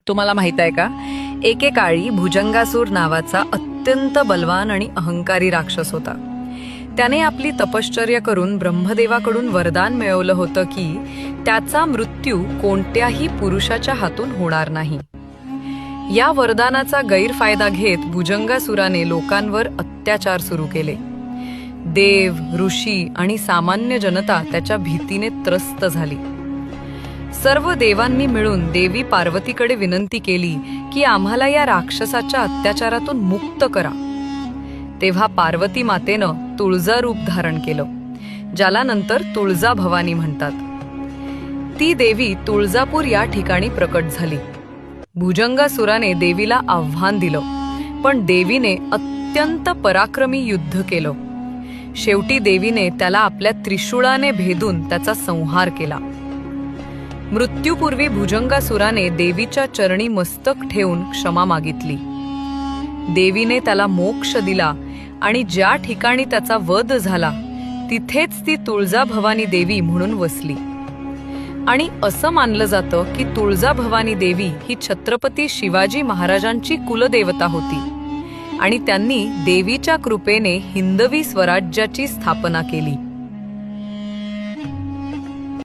तुम्हाला माहित आहे का, एकेकाळी भुजंगासूर नावाचा अत्यंत बलवान आणि अहंकारी राक्षस होता. त्याने आपली तपश्चर्या करून ब्रह्मदेवाकडून वरदान मिळवलं होतं की त्याचा मृत्यू कोणत्याही पुरुषाच्या हातून होणार नाही. या वरदानाचा गैरफायदा घेत भुजंगासुराने लोकांवर अत्याचार सुरू केले. देव, ऋषी आणि सामान्य जनता त्याच्या भीतीने त्रस्त झाली. सर्व देवांनी मिळून देवी पार्वतीकडे विनंती केली की आम्हाला या राक्षसाच्या अत्याचारातून मुक्त करा. तेव्हा पार्वती मातेनं तुळजा रूप धारण केलं, ज्याला नंतर तुळजा भवानी म्हणतात. ती देवी तुळजापूर या ठिकाणी प्रकट झाली. भुजंगासुराने देवीला आव्हान दिलं, पण देवीने अत्यंत पराक्रमी युद्ध केलं. शेवटी देवीने त्याला आपल्या त्रिशूळाने भेदून त्याचा संहार केला. मृत्यूपूर्वी भुजंगासुराने देवीच्या चरणी मस्तक ठेवून क्षमा मागितली. देवीने त्याला मोक्ष दिला आणि ज्या ठिकाणी त्याचा वध झाला तिथेच ती तुळजा भवानी देवी म्हणून वसली. आणि असं मानलं जातं की तुळजा भवानी देवी ही छत्रपती शिवाजी महाराजांची कुलदेवता होती आणि त्यांनी देवीच्या कृपेने हिंदवी स्वराज्याची स्थापना केली.